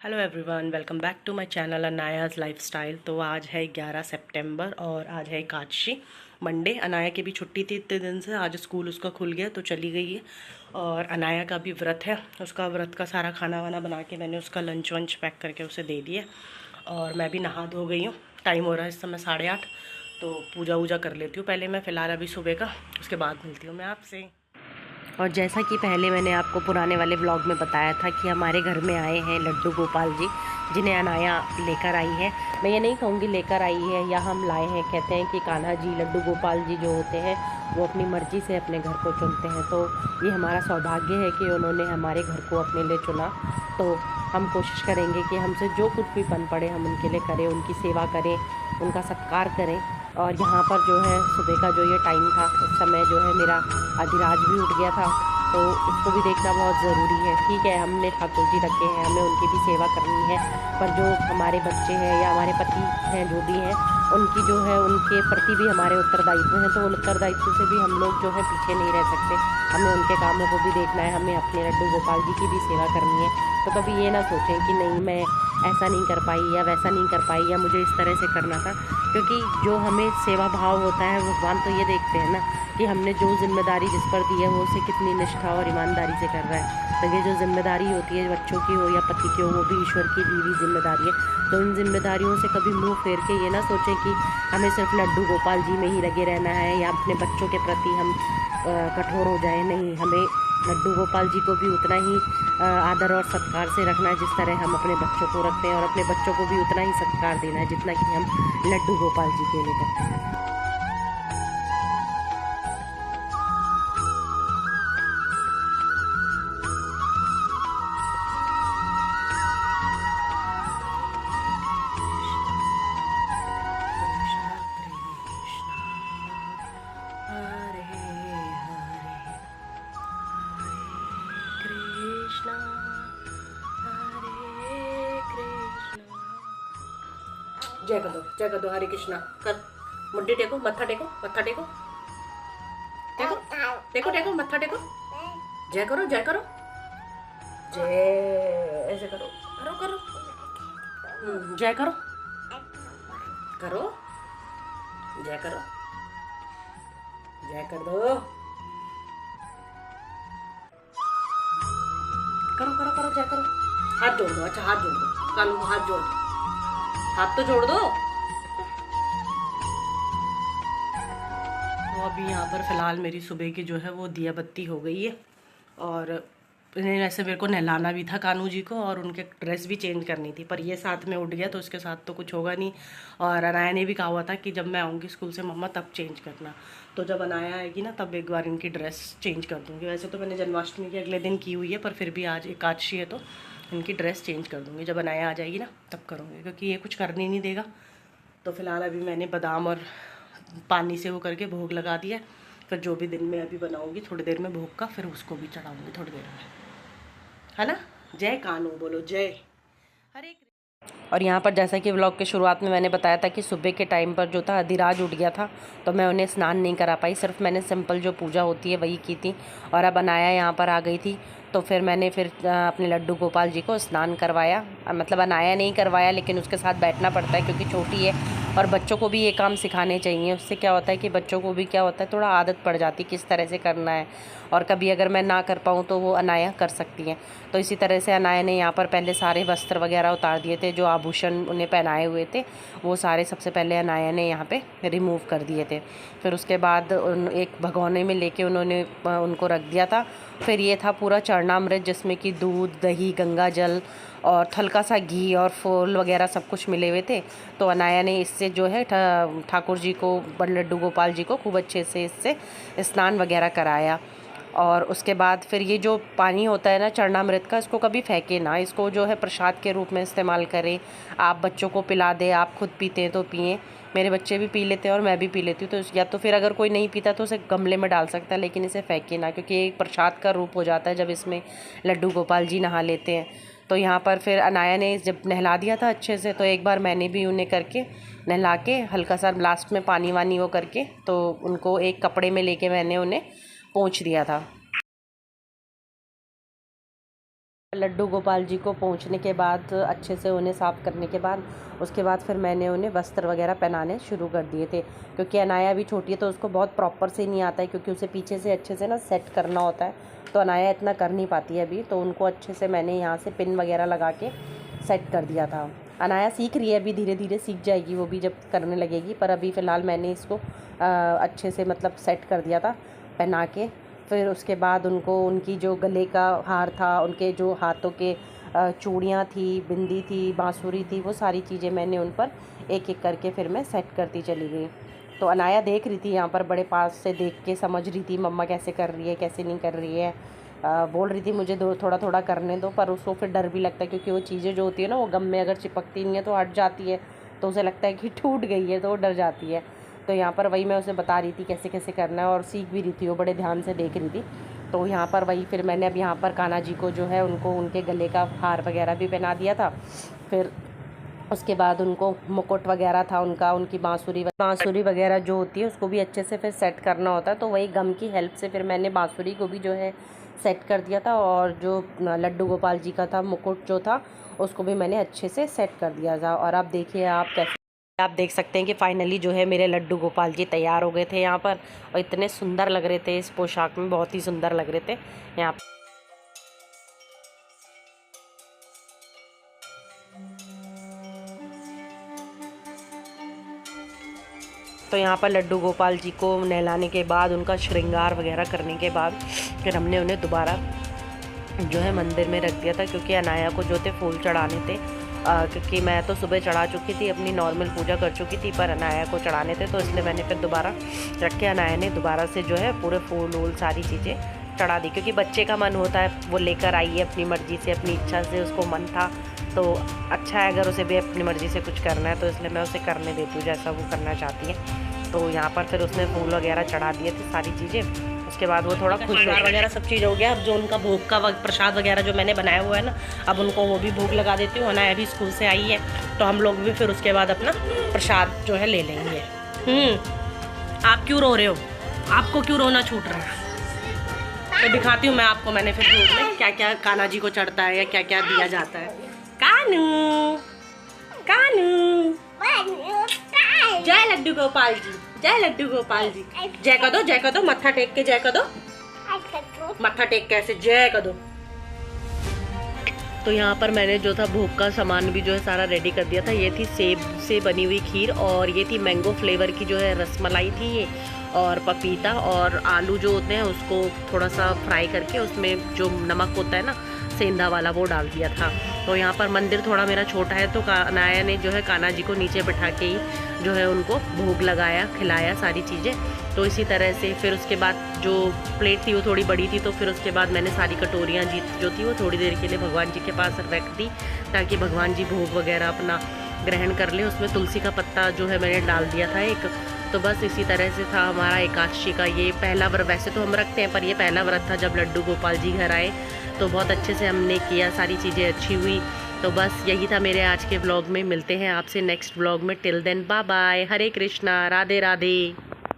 Hello everyone, welcome back to my channel Anaya's lifestyle. तो आज है 11 सितंबर और आज है एकादशी मंडे। अनाया की भी छुट्टी थी इतने दिन से, आज स्कूल उसका खुल गया तो चली गई है। और अनाया का भी व्रत है, उसका व्रत का सारा खाना वाना बना के मैंने उसका लंच वंच पैक करके उसे दे दिया। और मैं भी नहा धो गई हूँ, टाइम हो रहा है इस समय 8:30। तो पूजा वूजा कर लेती हूँ पहले मैं, फ़िलहाल अभी सुबह का, उसके बाद मिलती हूँ मैं आपसे। और जैसा कि पहले मैंने आपको पुराने वाले व्लॉग में बताया था कि हमारे घर में आए हैं लड्डू गोपाल जी, जिन्हें अनाया लेकर आई है। मैं ये नहीं कहूँगी लेकर आई है या हम लाए हैं, कहते हैं कि कान्हा जी लड्डू गोपाल जी जो होते हैं वो अपनी मर्ज़ी से अपने घर को चुनते हैं। तो ये हमारा सौभाग्य है कि उन्होंने हमारे घर को अपने लिए चुना। तो हम कोशिश करेंगे कि हमसे जो कुछ भी बन पड़े हम उनके लिए करें, उनकी सेवा करें, उनका सत्कार करें। और यहाँ पर जो है सुबह का जो ये टाइम था, इस समय जो है मेरा अधिराज भी उठ गया था, तो उसको भी देखना बहुत ज़रूरी है। ठीक है, हमने ठाकुर जी रखे हैं, हमें उनकी भी सेवा करनी है, पर जो हमारे बच्चे हैं या हमारे पति हैं जो भी हैं, उनकी जो है उनके प्रति भी हमारे उत्तरदायित्व हैं। तो उन उत्तरदायित्व से भी हम लोग जो है पीछे नहीं रह सकते, हमें उनके कामों को भी देखना है, हमें अपने लड्डू गोपाल जी की भी सेवा करनी है। तो कभी ये ना सोचें कि नहीं मैं ऐसा नहीं कर पाई या वैसा नहीं कर पाई या मुझे इस तरह से करना था, क्योंकि जो हमें सेवा भाव होता है भगवान तो ये देखते हैं ना कि हमने जो जिम्मेदारी जिस पर दी है वो उसे कितनी निष्ठा और ईमानदारी से कर रहा है। तो ये जो जिम्मेदारी होती है बच्चों की हो या पति की हो, वो भी ईश्वर की दी हुई जिम्मेदारी है। तो इन जिम्मेदारियों से कभी मुंह फेर के ये ना सोचें कि हमें सिर्फ लड्डू गोपाल जी में ही लगे रहना है या अपने बच्चों के प्रति हम कठोर हो जाए। नहीं, हमें लड्डू गोपाल जी को भी उतना ही आदर और सत्कार से रखना है जिस तरह हम अपने बच्चों को रखते हैं, और अपने बच्चों को भी उतना ही सत्कार देना है जितना कि हम लड्डू गोपाल जी के लिए करते हैं। जय कर दो, जय कर दो, हरे कृष्णा कर। मुंडी टेको, मत्था टेको, मत्था टेको, टेको टेको टेको, मत्था टेको। जय करो, जय करो, जय ऐसे करो, करो करो, जय करो, करो, जय करो, जय कर दो, करो करो करो, जय करो। हाथ जोड़ दो, अच्छा हाथ जोड़ दो, कानू हाथ जोड़ दो, हाथ तो जोड़ दो। तो अभी यहाँ पर फ़िलहाल मेरी सुबह की जो है वो दिया बत्ती हो गई है। और इन्हें वैसे मेरे को नहलाना भी था कानू जी को, और उनके ड्रेस भी चेंज करनी थी, पर ये साथ में उठ गया तो उसके साथ तो कुछ होगा नहीं। और अनाया ने भी कहा हुआ था कि जब मैं आऊँगी स्कूल से मम्मा तब चेंज करना। तो जब अनाया आएगी ना तब एक बार इनकी ड्रेस चेंज कर दूँगी। वैसे तो मैंने जन्माष्टमी के अगले दिन की हुई है, पर फिर भी आज एकादशी है तो इनकी ड्रेस चेंज कर दूँगी। जब अनाया आ जाएगी ना तब करूँगी, क्योंकि ये कुछ करने नहीं देगा। तो फ़िलहाल अभी मैंने बादाम और पानी से वो करके भोग लगा दिया। फिर जो भी दिन में अभी बनाऊँगी थोड़ी देर में भोग का, फिर उसको भी चढ़ाऊँगी थोड़ी देर में, है ना। जय कानू बोलो, जय हरे। और यहाँ पर जैसा कि व्लॉग के शुरुआत में मैंने बताया था कि सुबह के टाइम पर जो था अधिराज उठ गया था, तो मैं उन्हें स्नान नहीं करा पाई, सिर्फ मैंने सिंपल जो पूजा होती है वही की थी। और अब अनाया यहाँ पर आ गई थी तो फिर मैंने अपने लड्डू गोपाल जी को स्नान करवाया। मतलब अनाया नहीं करवाया, लेकिन उसके साथ बैठना पड़ता है क्योंकि छोटी है, और बच्चों को भी ये काम सिखाने चाहिए। उससे क्या होता है कि बच्चों को भी क्या होता है, थोड़ा आदत पड़ जाती किस तरह से करना है, और कभी अगर मैं ना कर पाऊँ तो वो अनाया कर सकती हैं। तो इसी तरह से अनाया ने यहाँ पर पहले सारे वस्त्र वगैरह उतार दिए थे, जो आभूषण उन्हें पहनाए हुए थे वो सारे सबसे पहले अनाया ने यहाँ पे रिमूव कर दिए थे। फिर उसके बाद एक भगोने में लेके उन्होंने उनको रख दिया था। फिर ये था पूरा चरणामृत, जिसमें कि दूध, दही, गंगा जल और हल्का सा घी और फूल वगैरह सब कुछ मिले हुए थे। तो अनाया ने इससे जो है ठाकुर जी को, लड्डू गोपाल जी को खूब अच्छे से इससे स्नान वगैरह कराया। और उसके बाद फिर ये जो पानी होता है ना चरणामृत का, इसको कभी फेंके ना, इसको जो है प्रसाद के रूप में इस्तेमाल करें। आप बच्चों को पिला दें, आप खुद पीते हैं तो पिएं। मेरे बच्चे भी पी लेते हैं और मैं भी पी लेती हूँ। तो या तो फिर अगर कोई नहीं पीता तो उसे गमले में डाल सकता है, लेकिन इसे फेंके ना, क्योंकि एक प्रसाद का रूप हो जाता है जब इसमें लड्डू गोपाल जी नहा लेते हैं। तो यहाँ पर फिर अनाया ने जब नहला दिया था अच्छे से, तो एक बार मैंने भी उन्हें करके नहला के हल्का सा लास्ट में पानी वानी वो करके, तो उनको एक कपड़े में लेके मैंने उन्हें पोंछ दिया था। लड्डू गोपाल जी को पहुंचने के बाद अच्छे से उन्हें साफ़ करने के बाद उसके बाद फिर मैंने उन्हें वस्त्र वगैरह पहनाने शुरू कर दिए थे, क्योंकि अनाया भी छोटी है तो उसको बहुत प्रॉपर से नहीं आता है, क्योंकि उसे पीछे से अच्छे से ना सेट करना होता है, तो अनाया इतना कर नहीं पाती है अभी। तो उनको अच्छे से मैंने यहाँ से पिन वगैरह लगा के सेट कर दिया था। अनाया सीख रही है अभी, धीरे धीरे सीख जाएगी वो भी जब करने लगेगी, पर अभी फ़िलहाल मैंने इसको अच्छे से मतलब सेट कर दिया था पहना के। फिर उसके बाद उनको उनकी जो गले का हार था, उनके जो हाथों के चूड़ियाँ थी, बिंदी थी, बांसुरी थी, वो सारी चीज़ें मैंने उन पर एक एक करके फिर मैं सेट करती चली गई। तो अनाया देख रही थी यहाँ पर, बड़े पास से देख के समझ रही थी मम्मा कैसे कर रही है कैसे नहीं कर रही है। बोल रही थी मुझे दो थोड़ा थोड़ा करने दो, पर उसको फिर डर भी लगता है, क्योंकि वो चीज़ें जो होती है ना वो गम में अगर चिपकती नहीं है तो हट जाती है, तो उसे लगता है कि टूट गई है, तो वो डर जाती है। तो यहाँ पर वही मैं उसे बता रही थी कैसे कैसे करना है, और सीख भी रही थी, वो बड़े ध्यान से देख रही थी। तो यहाँ पर वही फिर मैंने अब यहाँ पर कान्हा जी को जो है उनको उनके गले का हार वगैरह भी पहना दिया था। फिर उसके बाद उनको मुकुट वगैरह था उनका, उनकी बांसुरी वगैरह जो होती है उसको भी अच्छे से फिर सेट करना होता है, तो वही गम की हेल्प से फिर मैंने बांसुरी को भी जो है सेट कर दिया था, और जो लड्डू गोपाल जी का था मुकुट जो था उसको भी मैंने अच्छे से सेट कर दिया था। और आप देखिए आप देख सकते हैं कि फाइनली जो है मेरे लड्डू गोपाल जी तैयार हो गए थे यहाँ पर, और इतने सुंदर लग रहे थे इस पोशाक में, बहुत ही सुंदर लग रहे थे यहाँ पर। तो यहाँ पर लड्डू गोपाल जी को नहलाने के बाद उनका श्रृंगार वगैरह करने के बाद फिर हमने उन्हें दोबारा जो है मंदिर में रख दिया था, क्योंकि अनाया को जो थे फूल चढ़ाने थे, क्योंकि मैं तो सुबह चढ़ा चुकी थी, अपनी नॉर्मल पूजा कर चुकी थी, पर अनाया को चढ़ाने थे, तो इसलिए मैंने फिर दोबारा रख के अनाया ने दोबारा से जो है पूरे फूल वूल सारी चीज़ें चढ़ा दी, क्योंकि बच्चे का मन होता है वो लेकर आई है अपनी मर्ज़ी से, अपनी इच्छा से, उसको मन था तो अच्छा है अगर उसे भी अपनी मर्ज़ी से कुछ करना है, तो इसलिए मैं उसे करने देती हूँ जैसा वो करना चाहती है। तो यहाँ पर फिर उसने फूल वगैरह चढ़ा दिए थे सारी चीज़ें। उसके बाद वो थोड़ा खुश वगैरह सब चीज़ हो गया। अब जो उनका भोग का प्रसाद वगैरह जो मैंने बनाया हुआ है ना, अब उनको वो भी भोग लगा देती हूँ। अनाया भी स्कूल से आई है, तो हम लोग भी फिर उसके बाद अपना प्रसाद जो है ले लेंगे। आप क्यों रो रहे हो? आपको क्यों रोना छूट रहा है? तो दिखाती हूँ मैं आपको, मैंने फिर भोग में क्या क्या कान्हा जी को चढ़ता है या क्या क्या दिया जाता है। कानू कानू जय लड्डू गोपाल जी, जय लड्डू गोपाल जी, जय कर दो, मत्था टेक के जय कर दो, मत्था टेक के ऐसे जय कर दो। तो यहाँ पर मैंने जो था भोग का सामान भी जो है सारा रेडी कर दिया था। ये थी सेब से बनी हुई खीर, और ये थी मैंगो फ्लेवर की जो है रसमलाई थी ये, और पपीता और आलू जो होते हैं उसको थोड़ा सा फ्राई करके उसमें जो नमक होता है ना सेंधा वाला वो डाल दिया था। तो यहाँ पर मंदिर थोड़ा मेरा छोटा है, तो अनाया ने जो है कान्हा जी को नीचे बिठा के ही जो है उनको भोग लगाया, खिलाया सारी चीज़ें। तो इसी तरह से फिर उसके बाद जो प्लेट थी वो थोड़ी बड़ी थी, तो फिर उसके बाद मैंने सारी कटोरियाँ जो थी वो थोड़ी देर के लिए भगवान जी के पास रख दी, ताकि भगवान जी भोग वगैरह अपना ग्रहण कर ले। उसमें तुलसी का पत्ता जो है मैंने डाल दिया था एक। तो बस इसी तरह से था हमारा एकादशी का ये पहला व्रत। वैसे तो हम रखते हैं, पर ये पहला व्रत था जब लड्डू गोपाल जी घर आए, तो बहुत अच्छे से हमने किया, सारी चीज़ें अच्छी हुई। तो बस यही था मेरे आज के व्लॉग में। मिलते हैं आपसे नेक्स्ट व्लॉग में। टिल देन बाय बाय, हरे कृष्णा, राधे राधे।